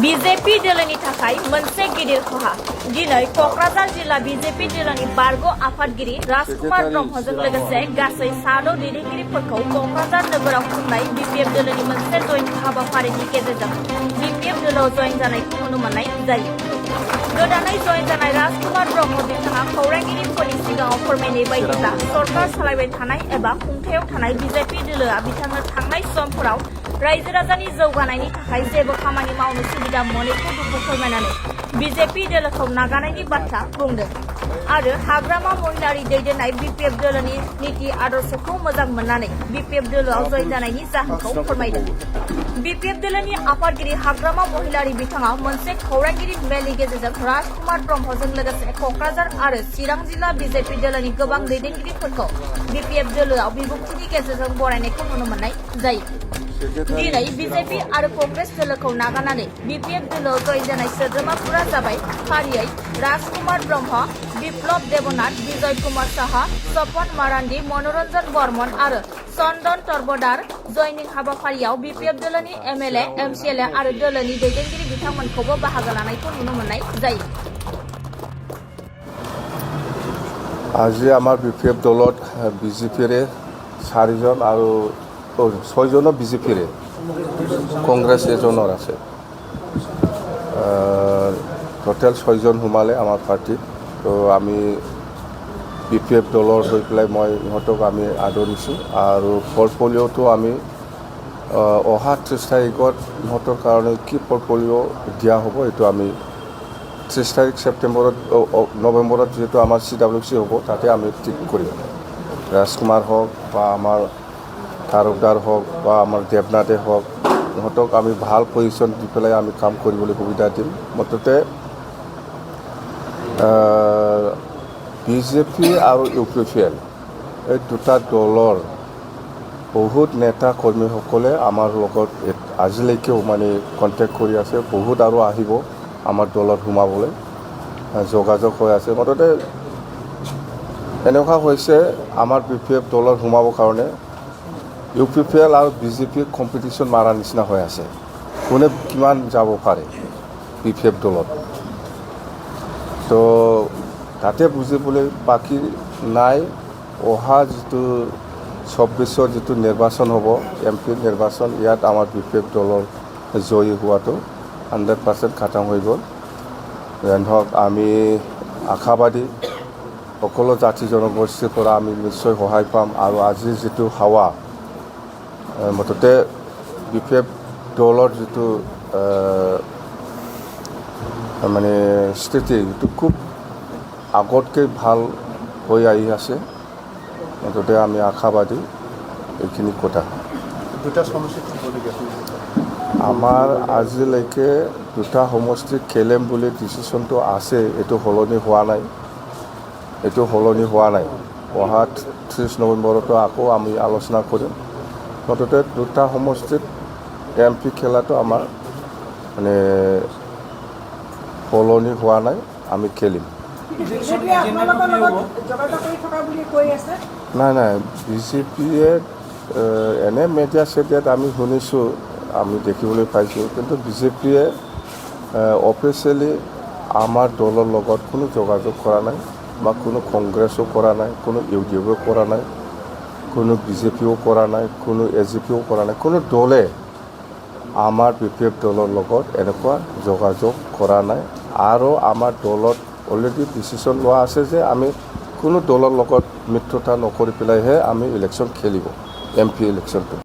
BJP दलनि थाखाय मोनसे गिदिर खहा दिनै क'क्राझार जिल्ला बीजेपी दलनि बारग' आफादगिरि राजकुमार ब्रह्मजों लोगोसे गासै 6 दैदेनगिरिफोरखौ क'क्राझार नोगोराव खुंनाय बीपीएफ दलनि मोनसे जयन्त हाबाफारिनि गेजेरजों बीपीएफ दलाव जयेन जानायखौ नुनो मोननाय जायो। गोदानै जयेन जानाय राजकुमार ब्रह्म बिथाङा खौरांगिरिफोरनि सिगाङाव फोरमायनाय बायदिब्ला सरकार सालायबाय थानाय एबा खुंथायाव थानाय बीजेपी दलआ बिथांनो थांनाय समफोराव रायजो राजानि जौगानायनि थाखाय जेबो खामानि मावनो सुबिदा मोनैखौ दुखु फोरमायनानै बीजेपी दलखौ नागारनायनि बाथ्रा बुंदों आरो हाग्रामा महिलारि दैदेननाय बीपीएफ दलनि नीति आदर्शखौ मोजां मोननानै बीपीएफ दलआव जयेन जानायनि जाहोनखौ फोरमायदों। बीपीएफ दलनि आफादगिरि हाग्रामा महिलारि बिथाङा मोनसे खौरांगिरि मेलनि गेजेरजों राजकुमार ब्रह्मजों लोगोसे क'क्राझार आरो चिरां जिल्ला बीजेपी दलनि गोबां दैदेनगिरिफोरखौ बीपीएफ दलआव बिबुंथिनि गेजेरजों बरायनायखौ नुनो मोननाय जायो। दिनै बीजेपी आरो कंग्रेस दलखौ नागारनानै बीपीएफ दलआव जयेन जानाय सोद्रोमाफोरा जाबाय फारियै राजकुमार ब्रह्म, बिप्लब देबनाथ, विजय कुमार साहा, सपन मारान्डी, मनोरन्जन बर्मन आरो चन्दन तरबदार। जयनिं हाबाफारियाव बीपीएफ दलनि एमएलए, एमसिएलए आरो दलनि दैदेनगिरि बिथांमोनखौबो बाहागो लानायखौ नुनो मोननाय जायो। আজি আমাৰ বিপিএফ দলত বিজেপিৰে 4জন আৰু 6জন বিজেপিৰে কংগ্ৰেছ এজনৰ আছে টোটেল 6জন সোমালে আমাৰ পাৰ্টিত। তো আমি বিপিএফ দলৰ হৈ পেলাই মই ইহঁতক আমি আদৰিছোঁ আৰু পৰ্টফলিঅ'টো আমি অহা 30 তাৰিখত ইহঁতৰ কাৰণে কি পৰ্টফলিঅ' দিয়া হ'ব এইটো আমি 30 তাৰিখ নৱেম্বৰত যিহেতু আমাৰ CWC হ'ব তাতে আমি ঠিক কৰিম। ৰাজকুমাৰ হওক বা আমাৰ তাৰকদাৰ হওক বা আমাৰ দেৱনাথে হওক ইহঁতক আমি ভাল পজিশ্যন দি পেলাই আমি কাম কৰিবলৈ সুবিধা দিম। মুঠতে বিজেপি আৰু UPPL এই দুটা দলৰ বহুত নেতা কৰ্মীসকলে আমাৰ লগত আজিলৈকেও মানে কণ্টেক্ট কৰি আছে। বহুত আৰু আহিব আমাৰ দলত সোমাবলৈ যোগাযোগ হৈ আছে। মুঠতে এনেকুৱা হৈছে আমাৰ বিপিএফ দলত সোমাবৰ কাৰণে UPPL আৰু বিজেপি কম্পিটিশ্যন মাৰাৰ নিচিনা হৈ আছে। কোনে কিমান যাব পাৰে বিপিএফ দলত। তো তাতে বুজিবলৈ বাকী নাই। অহা যিটো 26ৰ যিটো নিৰ্বাচন হ'ব MP নিৰ্বাচন ইয়াত আমাৰ বিপিএফ দলৰ জয়ী হোৱাটো 100% খাটাং হৈ গ'ল। যেন হওক আমি আশাবাদী সকলো জাতি জনগোষ্ঠীৰ পৰা আমি নিশ্চয় সহায় পাম আৰু আজিৰ যিটো হাৱা মুঠতে বিপিএফ দলৰ যিটো মানে স্থিতি এইটো খুব আগতকৈ ভাল হৈ আহি আছে। মুঠতে আমি আশাবাদী এইখিনি কথা। আমাৰ আজিলৈকে 2টা সমষ্টি খেলিম বুলি ডিচিশ্যনটো আছে। এইটো সলনি হোৱা নাই। অহা 30 নৱেম্বৰতো আকৌ আমি আলোচনা কৰিম। মুঠতে 2টা সমষ্টিত MP খেলাটো আমাৰ মানে সলনি হোৱা নাই। আমি খেলিম। নাই বিজেপিয়ে এনে মিডিয়া চেডিয়াত আমি শুনিছোঁ, আমি দেখিবলৈ পাইছোঁ, কিন্তু বিজেপিয়ে অফিচিয়েলি আমাৰ দলৰ লগত কোনো যোগাযোগ কৰা নাই বা কোনো কংগ্ৰেছো কৰা নাই, কোনো UDFও কৰা নাই, কোনো বিজেপিও কৰা নাই, কোনো AGPও কৰা নাই। কোনো দলে আমাৰ বিপিএফ দলৰ লগত এনেকুৱা যোগাযোগ কৰা নাই আৰু আমাৰ দলত অলৰেডি ডিচিশ্যন লোৱা আছে যে আমি কোনো দলৰ লগত মিত্ৰতা নকৰি পেলাইহে আমি ইলেকশ্যন খেলিব MP ইলেকশ্যনটো।